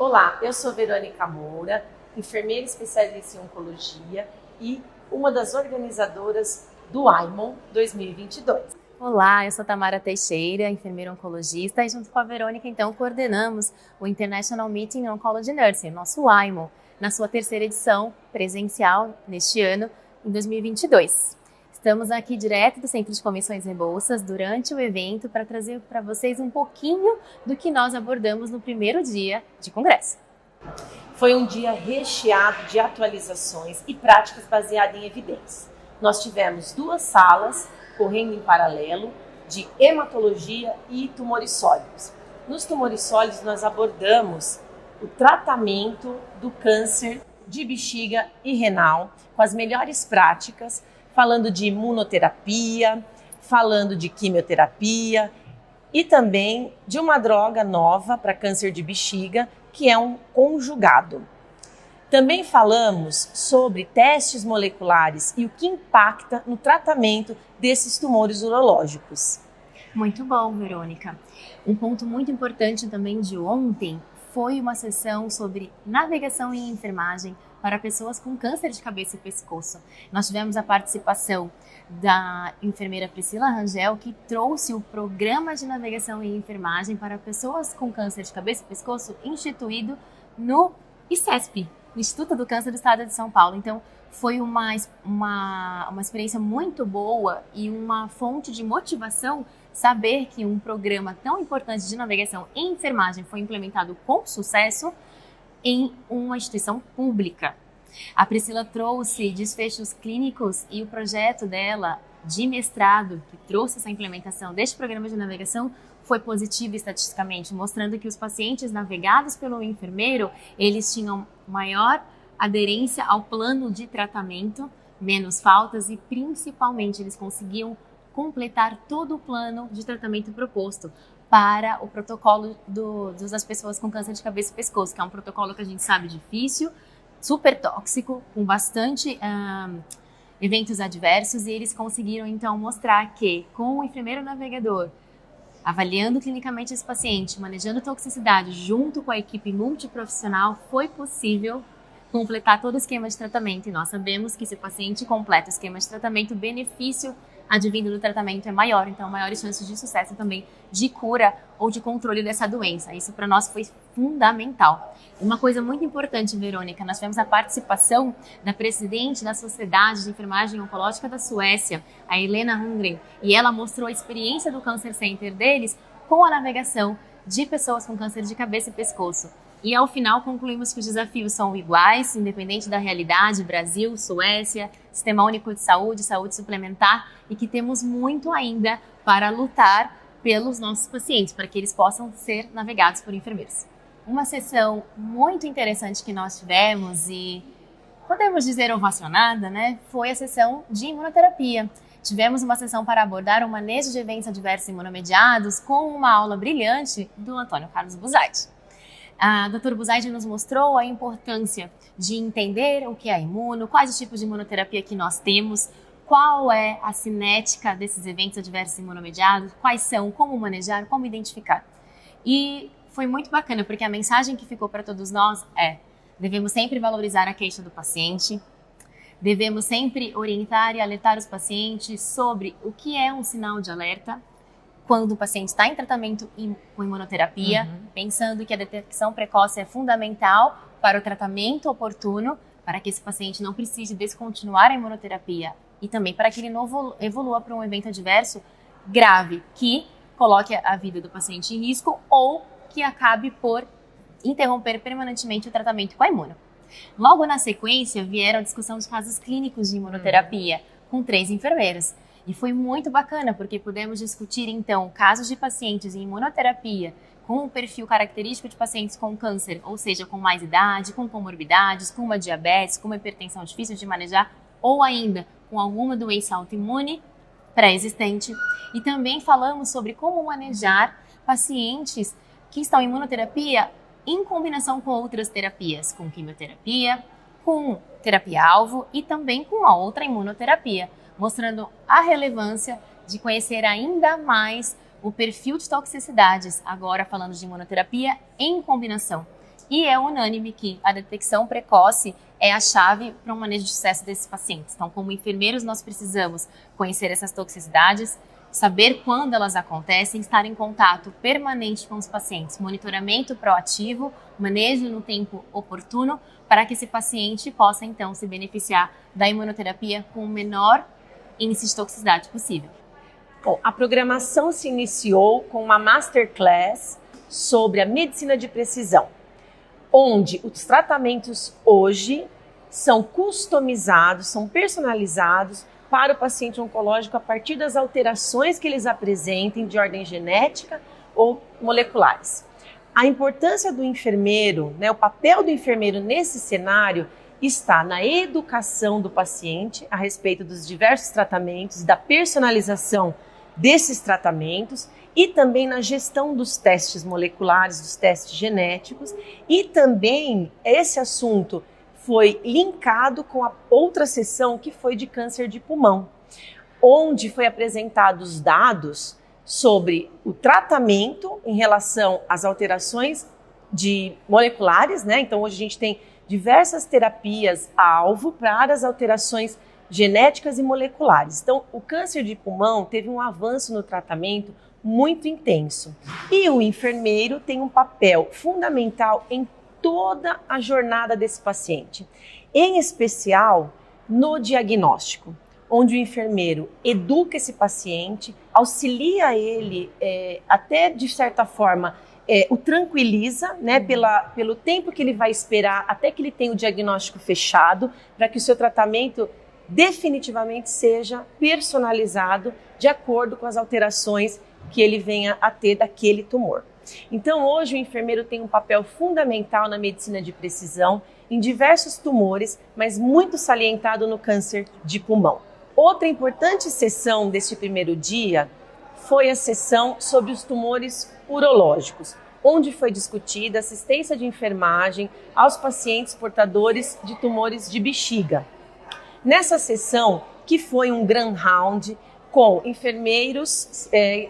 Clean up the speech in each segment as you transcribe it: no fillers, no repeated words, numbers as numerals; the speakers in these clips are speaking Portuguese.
Olá, eu sou Verônica Moura, enfermeira especialista em oncologia e uma das organizadoras do IMON 2022. Olá, eu sou Tamara Teixeira, enfermeira oncologista, e junto com a Verônica, então, coordenamos o International Meeting on Oncology Nursing, nosso IMON, na sua terceira edição presencial neste ano, em 2022. Estamos aqui direto do Centro de Convenções e Bolsas durante o evento para trazer para vocês um pouquinho do que nós abordamos no primeiro dia de congresso. Foi um dia recheado de atualizações e práticas baseadas em evidências. Nós tivemos 2 salas correndo em paralelo de hematologia e tumores sólidos. Nos tumores sólidos nós abordamos o tratamento do câncer de bexiga e renal com as melhores práticas, falando de imunoterapia, falando de quimioterapia e também de uma droga nova para câncer de bexiga, que é um conjugado. Também falamos sobre testes moleculares e o que impacta no tratamento desses tumores urológicos. Muito bom, Verônica. Um ponto muito importante também de ontem foi uma sessão sobre navegação em enfermagem para pessoas com câncer de cabeça e pescoço. Nós tivemos a participação da enfermeira Priscila Rangel, que trouxe o programa de navegação em enfermagem para pessoas com câncer de cabeça e pescoço instituído no ICESP, Instituto do Câncer do Estado de São Paulo. Então, foi uma experiência muito boa e uma fonte de motivação saber que um programa tão importante de navegação em enfermagem foi implementado com sucesso em uma instituição pública. A Priscila trouxe desfechos clínicos e o projeto dela de mestrado, que trouxe essa implementação deste programa de navegação, foi positivo estatisticamente, mostrando que os pacientes navegados pelo enfermeiro, eles tinham maior aderência ao plano de tratamento, menos faltas e principalmente eles conseguiam completar todo o plano de tratamento proposto para o protocolo das pessoas com câncer de cabeça e pescoço, que é um protocolo que a gente sabe difícil, super tóxico, com bastante eventos adversos, e eles conseguiram então mostrar que com o enfermeiro navegador avaliando clinicamente esse paciente, manejando toxicidade junto com a equipe multiprofissional, foi possível completar todo o esquema de tratamento. E nós sabemos que se o paciente completa o esquema de tratamento, o benefício advindo do tratamento é maior, então maiores chances de sucesso também de cura ou de controle dessa doença. Isso para nós foi fundamental. Uma coisa muito importante, Verônica, nós tivemos a participação da presidente da Sociedade de Enfermagem Oncológica da Suécia, a Helena Hungren, e ela mostrou a experiência do Cancer Center deles com a navegação de pessoas com câncer de cabeça e pescoço. E ao final concluímos que os desafios são iguais, independente da realidade, Brasil, Suécia, Sistema Único de Saúde, saúde suplementar, e que temos muito ainda para lutar pelos nossos pacientes, para que eles possam ser navegados por enfermeiros. Uma sessão muito interessante que nós tivemos e podemos dizer ovacionada, né, foi a sessão de imunoterapia. Tivemos uma sessão para abordar o manejo de eventos adversos imunomediados com uma aula brilhante do Antônio Carlos Buzaide. A Dr. Buzaide nos mostrou a importância de entender o que é imuno, quais os tipos de imunoterapia que nós temos, qual é a cinética desses eventos adversos imunomediados, quais são, como manejar, como identificar. E foi muito bacana, porque a mensagem que ficou para todos nós é: devemos sempre valorizar a queixa do paciente, devemos sempre orientar e alertar os pacientes sobre o que é um sinal de alerta, quando o paciente está em tratamento com imunoterapia, pensando que a detecção precoce é fundamental para o tratamento oportuno, para que esse paciente não precise descontinuar a imunoterapia e também para que ele não evolua para um evento adverso grave, que coloque a vida do paciente em risco ou que acabe por interromper permanentemente o tratamento com a imuno. Logo na sequência, vieram a discussão de casos clínicos de imunoterapia com 3 enfermeiros. E foi muito bacana, porque pudemos discutir, então, casos de pacientes em imunoterapia com um perfil característico de pacientes com câncer, ou seja, com mais idade, com comorbidades, com uma diabetes, com uma hipertensão difícil de manejar, ou ainda com alguma doença autoimune pré-existente. E também falamos sobre como manejar pacientes que estão em imunoterapia em combinação com outras terapias, com quimioterapia, com terapia-alvo e também com a outra imunoterapia, mostrando a relevância de conhecer ainda mais o perfil de toxicidades, agora falando de imunoterapia em combinação. E é unânime que a detecção precoce é a chave para um manejo de sucesso desses pacientes. Então, como enfermeiros, nós precisamos conhecer essas toxicidades, saber quando elas acontecem, estar em contato permanente com os pacientes, monitoramento proativo, manejo no tempo oportuno, para que esse paciente possa, então, se beneficiar da imunoterapia com o menor índice de toxicidade possível. Bom, a programação se iniciou com uma masterclass sobre a medicina de precisão, onde os tratamentos hoje são customizados, são personalizados para o paciente oncológico a partir das alterações que eles apresentem de ordem genética ou moleculares. A importância do enfermeiro, o papel do enfermeiro nesse cenário está na educação do paciente a respeito dos diversos tratamentos, da personalização desses tratamentos e também na gestão dos testes moleculares, dos testes genéticos, e também esse assunto foi linkado com a outra sessão que foi de câncer de pulmão, onde foi apresentados dados sobre o tratamento em relação às alterações moleculares, Então hoje a gente tem diversas terapias-alvo para as alterações genéticas e moleculares. Então o câncer de pulmão teve um avanço no tratamento muito intenso. E o enfermeiro tem um papel fundamental em toda a jornada desse paciente, em especial no diagnóstico, onde o enfermeiro educa esse paciente, auxilia ele, até de certa forma, o tranquiliza, pelo tempo que ele vai esperar até que ele tenha o diagnóstico fechado, para que o seu tratamento definitivamente seja personalizado de acordo com as alterações que ele venha a ter daquele tumor. Então, hoje o enfermeiro tem um papel fundamental na medicina de precisão em diversos tumores, mas muito salientado no câncer de pulmão. Outra importante sessão deste primeiro dia foi a sessão sobre os tumores urológicos, onde foi discutida a assistência de enfermagem aos pacientes portadores de tumores de bexiga. Nessa sessão, que foi um grand round com enfermeiros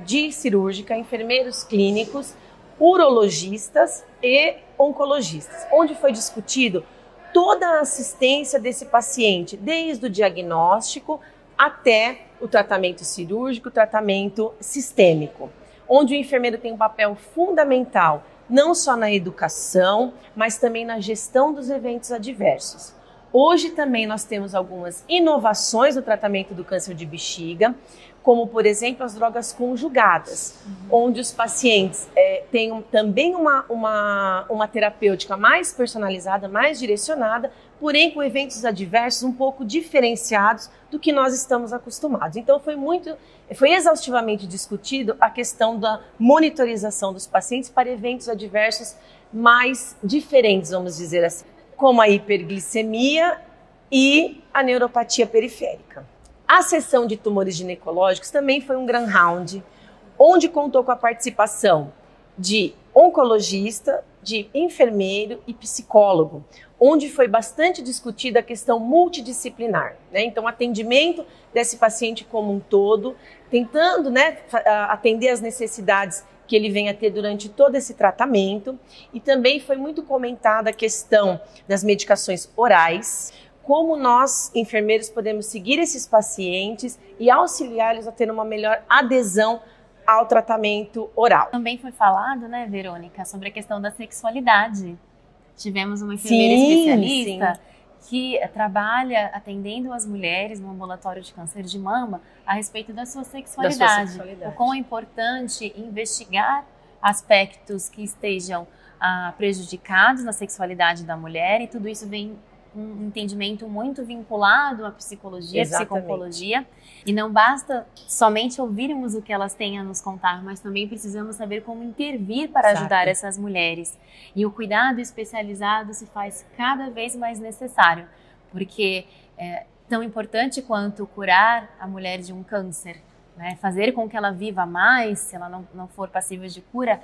de cirúrgica, enfermeiros clínicos, urologistas e oncologistas, onde foi discutido toda a assistência desse paciente, desde o diagnóstico até o tratamento cirúrgico, o tratamento sistêmico, onde o enfermeiro tem um papel fundamental, não só na educação, mas também na gestão dos eventos adversos. Hoje também nós temos algumas inovações no tratamento do câncer de bexiga, como, por exemplo, as drogas conjugadas, onde os pacientes têm também uma terapêutica mais personalizada, mais direcionada, porém com eventos adversos um pouco diferenciados do que nós estamos acostumados. Então foi exaustivamente discutido a questão da monitorização dos pacientes para eventos adversos mais diferentes, vamos dizer assim, como a hiperglicemia e a neuropatia periférica. A sessão de tumores ginecológicos também foi um grand round, onde contou com a participação de oncologista, de enfermeiro e psicólogo, onde foi bastante discutida a questão multidisciplinar, Então, atendimento desse paciente como um todo, tentando atender as necessidades que ele venha a ter durante todo esse tratamento. E também foi muito comentada a questão das medicações orais, como nós, enfermeiros, podemos seguir esses pacientes e auxiliá-los a ter uma melhor adesão ao tratamento oral. Também foi falado, Verônica, sobre a questão da sexualidade. Tivemos uma enfermeira especialista que trabalha atendendo as mulheres no ambulatório de câncer de mama a respeito da sua sexualidade. O quão é importante investigar aspectos que estejam prejudicados na sexualidade da mulher, e tudo isso vem um entendimento muito vinculado à psicologia, à psico-oncologia, e não basta somente ouvirmos o que elas têm a nos contar, mas também precisamos saber como intervir para ajudar essas mulheres. E o cuidado especializado se faz cada vez mais necessário, porque é tão importante quanto curar a mulher de um câncer, fazer com que ela viva mais, se ela não for passível de cura,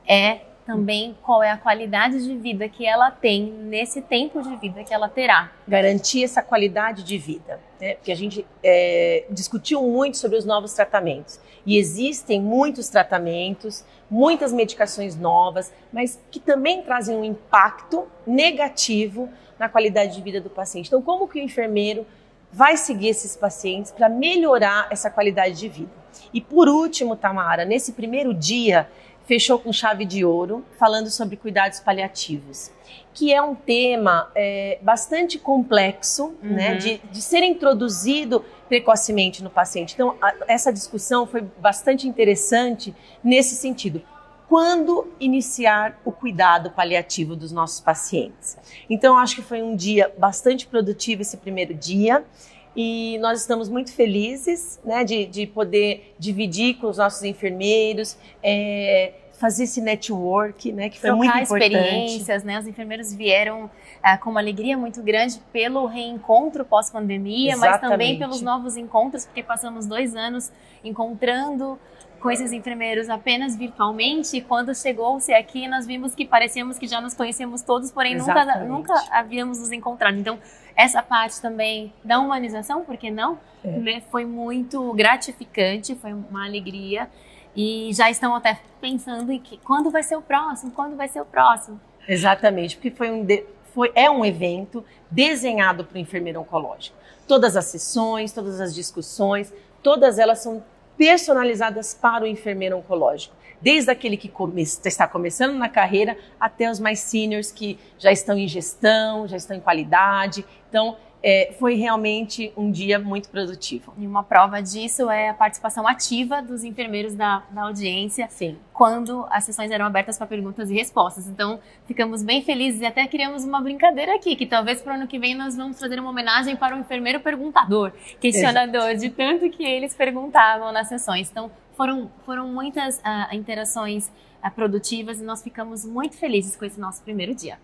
é também qual é a qualidade de vida que ela tem nesse tempo de vida que ela terá. Garantir essa qualidade de vida, né? Porque a gente discutiu muito sobre os novos tratamentos e existem muitos tratamentos, muitas medicações novas, mas que também trazem um impacto negativo na qualidade de vida do paciente. Então, como que o enfermeiro vai seguir esses pacientes para melhorar essa qualidade de vida? E por último, Tamara, nesse primeiro dia, fechou com chave de ouro, falando sobre cuidados paliativos, que é um tema bastante complexo, né, de ser introduzido precocemente no paciente. Então, essa discussão foi bastante interessante nesse sentido. Quando iniciar o cuidado paliativo dos nossos pacientes? Então, acho que foi um dia bastante produtivo esse primeiro dia. E nós estamos muito felizes, né, de poder dividir com os nossos enfermeiros, fazer esse network, né, que foi muito importante. Trocar experiências, né, os enfermeiros vieram com uma alegria muito grande pelo reencontro pós-pandemia, mas também pelos novos encontros, porque passamos 2 anos encontrando com esses enfermeiros apenas virtualmente, e quando chegou-se aqui, nós vimos que parecíamos que já nos conhecíamos todos, porém nunca havíamos nos encontrado. Então, essa parte também da humanização, por que não? Né, foi muito gratificante, foi uma alegria, e já estão até pensando em que quando vai ser o próximo, Exatamente, porque é um evento desenhado para o enfermeiro oncológico. Todas as sessões, todas as discussões, todas elas são personalizadas para o enfermeiro oncológico, desde aquele que está começando na carreira até os mais seniors que já estão em gestão, já estão em qualidade. Então, foi realmente um dia muito produtivo. E uma prova disso é a participação ativa dos enfermeiros da audiência. Sim. Quando as sessões eram abertas para perguntas e respostas. Então, ficamos bem felizes e até criamos uma brincadeira aqui, que talvez para o ano que vem nós vamos fazer uma homenagem para o enfermeiro perguntador, questionador, de tanto que eles perguntavam nas sessões. Então, foram muitas interações produtivas e nós ficamos muito felizes com esse nosso primeiro dia.